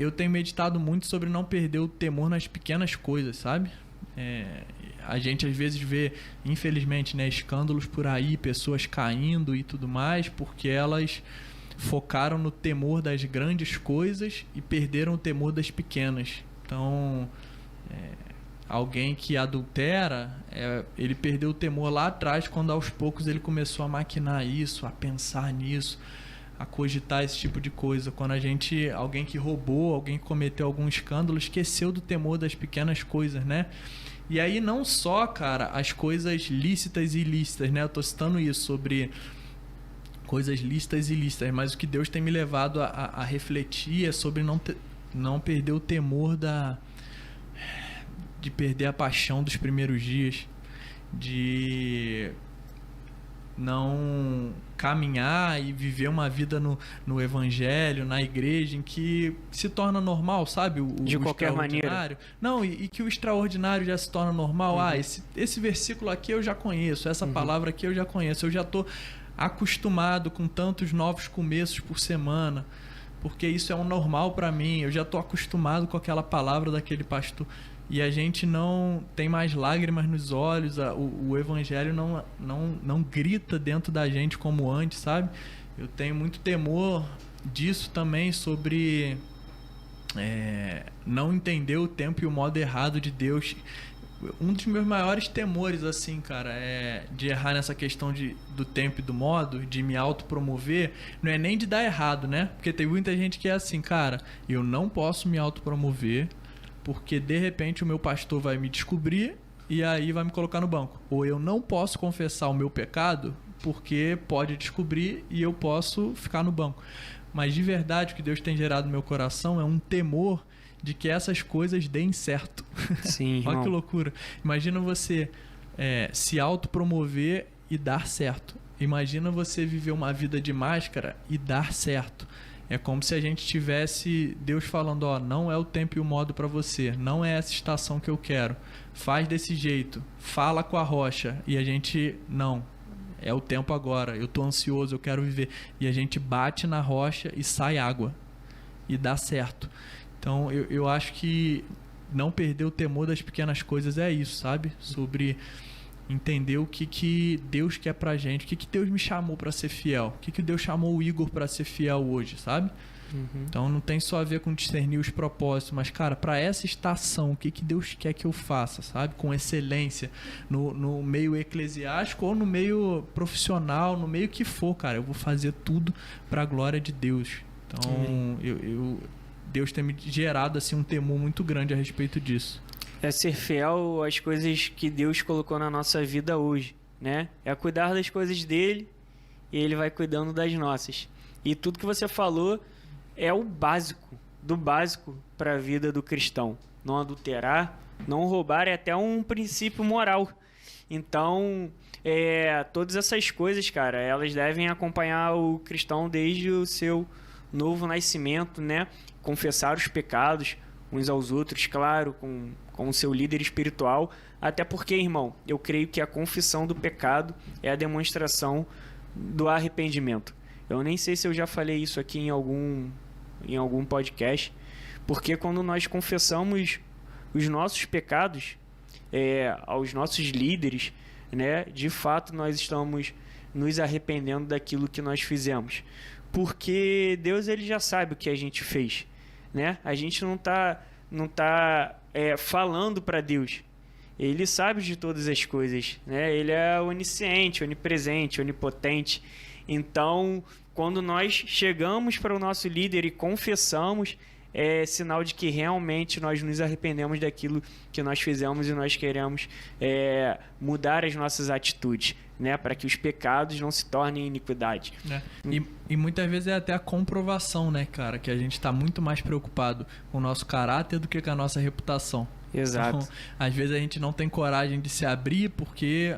eu tenho meditado muito sobre não perder o temor nas pequenas coisas, sabe? A gente às vezes vê, infelizmente, né, escândalos por aí, pessoas caindo e tudo mais, porque elas focaram no temor das grandes coisas e perderam o temor das pequenas. Então, alguém que adultera, ele perdeu o temor lá atrás, quando aos poucos ele começou a maquinar isso, a pensar nisso, a cogitar esse tipo de coisa. Quando alguém que roubou, alguém que cometeu algum escândalo, esqueceu do temor das pequenas coisas, né? E aí não só, cara, as coisas lícitas e ilícitas, né? Eu tô citando isso, sobre coisas lícitas e ilícitas, mas o que Deus tem me levado a refletir é sobre não perder o temor de perder a paixão dos primeiros dias, de não caminhar e viver uma vida no evangelho, na igreja, em que se torna normal, sabe? De qualquer maneira. Não, e que o extraordinário já se torna normal. Esse versículo aqui eu já conheço, essa palavra aqui eu já conheço, eu já estou acostumado com tantos novos começos por semana, porque isso é um normal para mim, eu já estou acostumado com aquela palavra daquele pastor. E a gente não tem mais lágrimas nos olhos, o evangelho não grita dentro da gente como antes, sabe? Eu tenho muito temor disso também, sobre não entender o tempo e o modo errado de Deus. Um dos meus maiores temores, assim, cara, é de errar nessa questão do tempo e do modo, de me autopromover, não é nem de dar errado, né? Porque tem muita gente que é assim, cara, eu não posso me autopromover, porque de repente o meu pastor vai me descobrir e aí vai me colocar no banco. Ou eu não posso confessar o meu pecado, porque pode descobrir e eu posso ficar no banco. Mas de verdade o que Deus tem gerado no meu coração é um temor de que essas coisas deem certo. Sim, Olha que loucura. Imagina você se autopromover e dar certo. Imagina você viver uma vida de máscara e dar certo. É como se a gente tivesse Deus falando, não é o tempo e o modo para você, não é essa estação que eu quero, faz desse jeito, fala com a rocha, e a gente, não, é o tempo agora, eu tô ansioso, eu quero viver, e a gente bate na rocha e sai água, e dá certo. Então eu acho que não perder o temor das pequenas coisas é isso, sabe? Sobre entender o que Deus quer pra gente, o que Deus me chamou pra ser fiel, o que Deus chamou o Igor pra ser fiel hoje, sabe? Então não tem só a ver com discernir os propósitos, mas, cara, pra essa estação, o que Deus quer que eu faça, sabe? Com excelência, no meio eclesiástico ou no meio profissional, no meio que for, cara, eu vou fazer tudo pra glória de Deus. Então, Deus tem me gerado assim um temor muito grande a respeito disso. É ser fiel às coisas que Deus colocou na nossa vida hoje, né? É cuidar das coisas dele e ele vai cuidando das nossas. E tudo que você falou é o básico, do básico para a vida do cristão. Não adulterar, não roubar, é até um princípio moral. Então, todas essas coisas, cara, elas devem acompanhar o cristão desde o seu novo nascimento, né? Confessar os pecados uns aos outros, claro, com o seu líder espiritual, até porque, irmão, eu creio que a confissão do pecado é a demonstração do arrependimento. Eu nem sei se eu já falei isso aqui em algum podcast, porque quando nós confessamos os nossos pecados aos nossos líderes, né, de fato nós estamos nos arrependendo daquilo que nós fizemos, porque Deus, ele já sabe o que a gente fez, né? A gente não tá falando para Deus. Ele sabe de todas as coisas, né? Ele é onisciente, onipresente, onipotente. Então, quando nós chegamos para o nosso líder e confessamos, é sinal de que realmente nós nos arrependemos daquilo que nós fizemos e nós queremos mudar as nossas atitudes, né? Para que os pecados não se tornem iniquidade. E muitas vezes é até a comprovação, né, cara? Que a gente está muito mais preocupado com o nosso caráter do que com a nossa reputação. Exato. Então, às vezes a gente não tem coragem de se abrir porque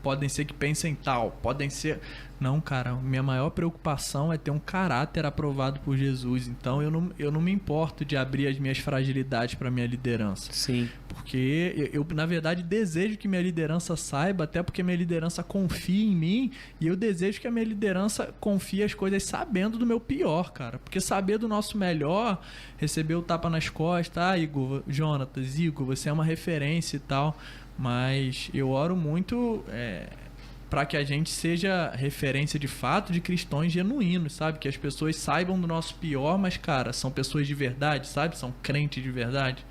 podem ser que pensem tal, podem ser... Não, cara, minha maior preocupação é ter um caráter aprovado por Jesus. Então eu não me importo de abrir as minhas fragilidades para minha liderança. Sim. Porque eu, na verdade, desejo que minha liderança saiba, até porque minha liderança confia em mim, e eu desejo que a minha liderança confie as coisas sabendo do meu pior, cara. Porque saber do nosso melhor, receber o tapa nas costas, Igor, Jonatas, Igor, você é uma referência e tal, mas eu oro muito para que a gente seja referência de fato de cristãos genuínos, sabe? Que as pessoas saibam do nosso pior, mas, cara, são pessoas de verdade, sabe? São crentes de verdade.